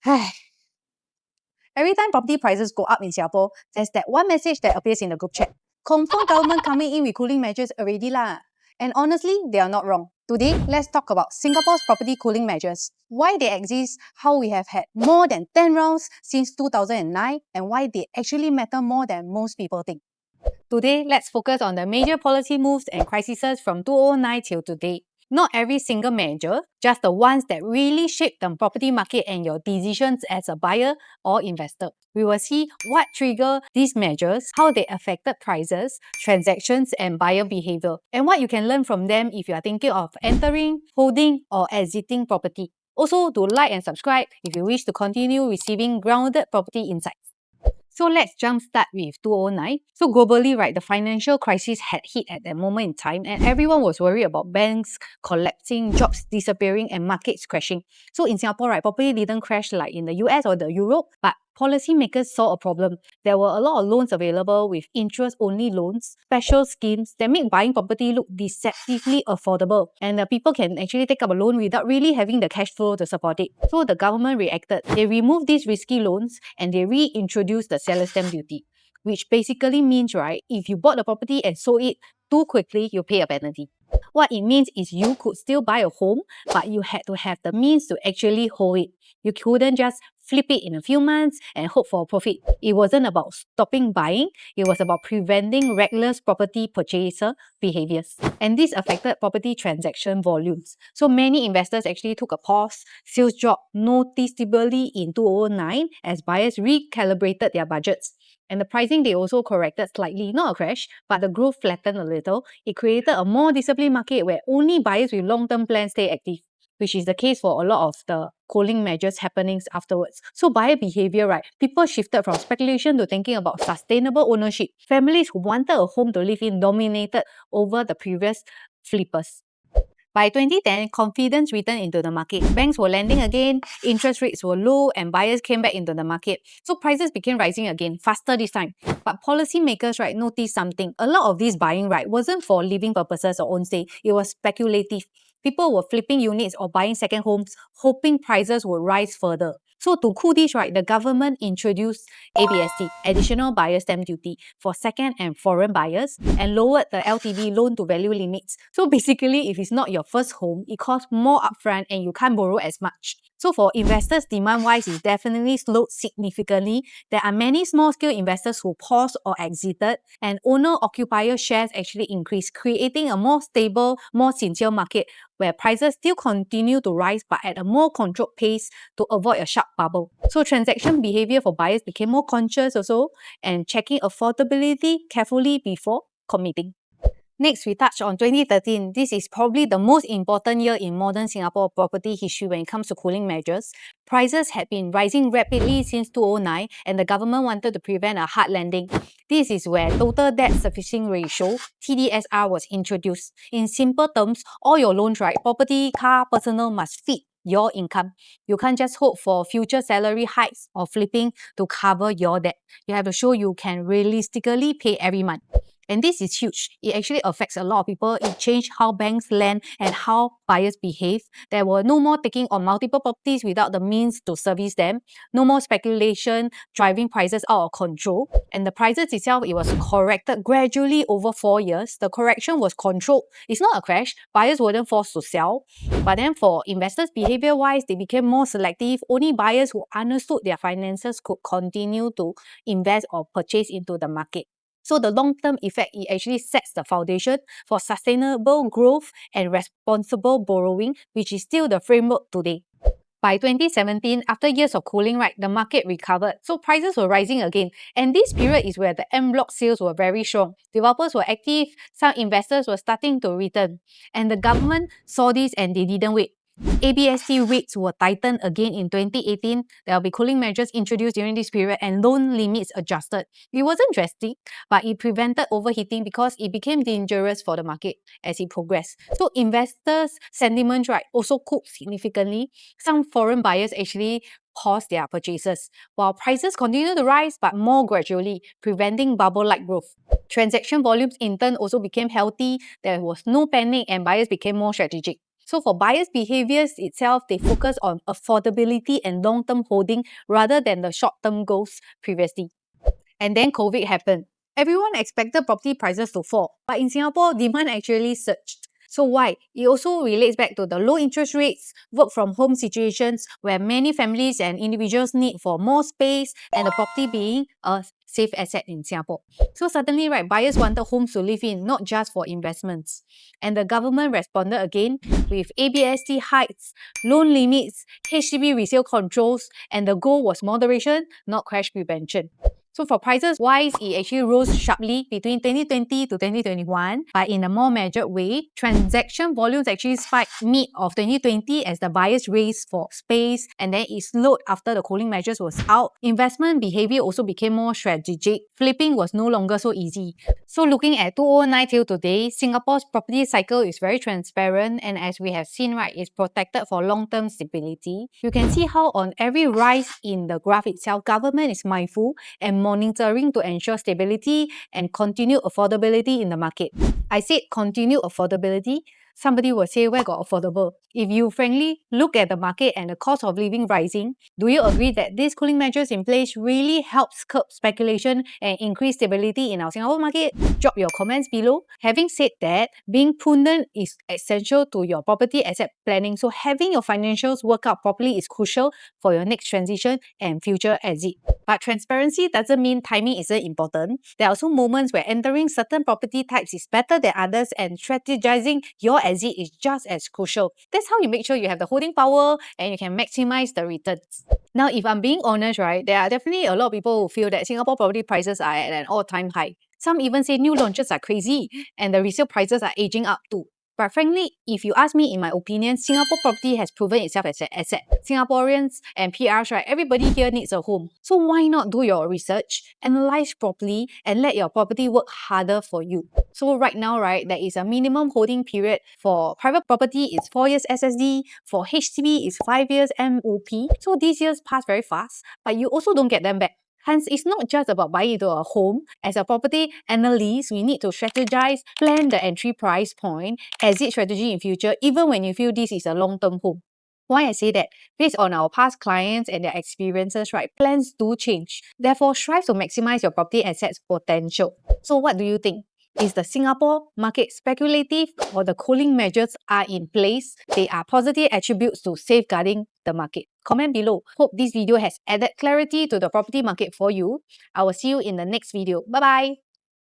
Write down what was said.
Every time property prices go up in Singapore, there's that one message that appears in the group chat. Confirm government coming in with cooling measures already lah. And honestly, they are not wrong. Today, let's talk about Singapore's property cooling measures, why they exist, how we have had more than 10 rounds since 2009, and why they actually matter more than most people think. Today, let's focus on the major policy moves and crises from 2009 till today. Not every single measure, just the ones that really shape the property market and your decisions as a buyer or investor. We will see what trigger these measures, how they affected prices, transactions, and buyer behavior, and what you can learn from them if you are thinking of entering, holding, or exiting property. Also, do like and subscribe if you wish to continue receiving grounded property insights. So let's jumpstart with 2009. So globally, right, the financial crisis had hit at that moment in time, and everyone was worried about banks collapsing, jobs disappearing, and markets crashing. So in Singapore, right, property didn't crash like in the US or the Europe, but policymakers saw a problem. There were a lot of loans available with interest-only loans, special schemes that make buying property look deceptively affordable. And the people can actually take up a loan without really having the cash flow to support it. So the government reacted. They removed these risky loans and they reintroduced the seller stamp duty, which basically means, right, if you bought a property and sold it too quickly, you pay a penalty. What it means is you could still buy a home, but you had to have the means to actually hold it. You couldn't just flip it in a few months and hope for a profit. It wasn't about stopping buying, it was about preventing reckless property purchaser behaviors. And this affected property transaction volumes. So many investors actually took a pause. Sales dropped noticeably in 2009 as buyers recalibrated their budgets. And the pricing, they also corrected slightly, not a crash, but the growth flattened a little. It created a more disciplined market where only buyers with long-term plans stay active, which is the case for a lot of the cooling measures happenings afterwards. So buyer behavior, right? People shifted from speculation to thinking about sustainable ownership. Families who wanted a home to live in dominated over the previous flippers. By 2010, confidence returned into the market. Banks were lending again, interest rates were low, and buyers came back into the market. So prices began rising again, faster this time. But policymakers, right, noticed something. A lot of this buying, right, wasn't for living purposes or own stay. It was speculative. People were flipping units or buying second homes, hoping prices would rise further. So to cool this, right, the government introduced ABSD, Additional Buyer Stamp Duty, for second and foreign buyers and lowered the LTV loan to value limits. So basically, if it's not your first home, it costs more upfront and you can't borrow as much. So for investors, demand-wise, it definitely slowed significantly. There are many small-scale investors who paused or exited, and owner-occupier shares actually increased, creating a more stable, more sincere market where prices still continue to rise but at a more controlled pace to avoid a sharp bubble. So transaction behavior for buyers became more conscious also and checking affordability carefully before committing. Next, we touch on 2013. This is probably the most important year in modern Singapore property history when it comes to cooling measures. Prices had been rising rapidly since 2009 and the government wanted to prevent a hard landing. This is where total debt servicing ratio, TDSR, was introduced. In simple terms, all your loans, right, property, car, personal, must fit your income. You can't just hope for future salary hikes or flipping to cover your debt. You have to show you can realistically pay every month. And this is huge. It actually affects a lot of people. It changed how banks lend and how buyers behave. There were no more taking on multiple properties without the means to service them. No more speculation driving prices out of control. And the prices itself, it was corrected gradually over 4 years. The correction was controlled. It's not a crash. Buyers weren't forced to sell. But then for investors, behavior-wise, they became more selective. Only buyers who understood their finances could continue to invest or purchase into the market. So the long-term effect, it actually sets the foundation for sustainable growth and responsible borrowing, which is still the framework today. By 2017, after years of cooling, right, the market recovered. So prices were rising again. And this period is where the en bloc sales were very strong. Developers were active, some investors were starting to return. And the government saw this and they didn't wait. ABSD rates were tightened again in 2018. There will be cooling measures introduced during this period and loan limits adjusted. It wasn't drastic, but it prevented overheating because it became dangerous for the market as it progressed. So investors' sentiment, right, also cooled significantly. Some foreign buyers actually paused their purchases, while prices continued to rise but more gradually, preventing bubble-like growth. Transaction volumes in turn also became healthy. There was no panic and buyers became more strategic. So for buyers' behaviors itself, they focus on affordability and long-term holding rather than the short-term goals previously. And then COVID happened. Everyone expected property prices to fall, but in Singapore, demand actually surged. So why? It also relates back to the low interest rates, work from home situations where many families and individuals need for more space and the property being a safe asset in Singapore. So suddenly, right, buyers wanted homes to live in, not just for investments. And the government responded again with ABST hikes, loan limits, HDB resale controls, and the goal was moderation, not crash prevention. So for prices wise, it actually rose sharply between 2020 to 2021, but in a more measured way. Transaction volumes actually spiked mid of 2020 as the buyers raced for space, and then it slowed after the cooling measures was out. Investment behavior also became more strategic. Flipping was no longer so easy. So looking at 2009 till today, Singapore's property cycle is very transparent, and as we have seen, right, it's protected for long-term stability. You can see how on every rise in the graph itself, government is mindful and monitoring to ensure stability and continued affordability in the market. I said continued affordability. Somebody will say, where got affordable? If you frankly look at the market and the cost of living rising, do you agree that these cooling measures in place really helps curb speculation and increase stability in our Singapore market? Drop your comments below. Having said that, being prudent is essential to your property asset planning. So having your financials work out properly is crucial for your next transition and future exit. But transparency doesn't mean timing isn't important. There are also moments where entering certain property types is better than others, and strategizing your exit is just as crucial. That's how you make sure you have the holding power and you can maximize the returns. Now, if I'm being honest, right, there are definitely a lot of people who feel that Singapore property prices are at an all-time high. Some even say new launches are crazy and the resale prices are aging up too. But frankly, if you ask me, in my opinion, Singapore property has proven itself as an asset. Singaporeans and PRs, right, everybody here needs a home. So why not do your research, analyze properly, and let your property work harder for you? So right now, right, there is a minimum holding period for private property is 4 years SSD, for HDB is 5 years MOP. So these years pass very fast, but you also don't get them back. Hence, it's not just about buying into a home. As a property analyst, we need to strategize, plan the entry price point, exit strategy in future, even when you feel this is a long-term home. Why I say that? Based on our past clients and their experiences, right, plans do change. Therefore, strive to maximize your property assets potential. So what do you think? Is the Singapore market speculative or the cooling measures are in place? They are positive attributes to safeguarding the market. Comment below. Hope this video has added clarity to the property market for you. I will see you in the next video. Bye-bye.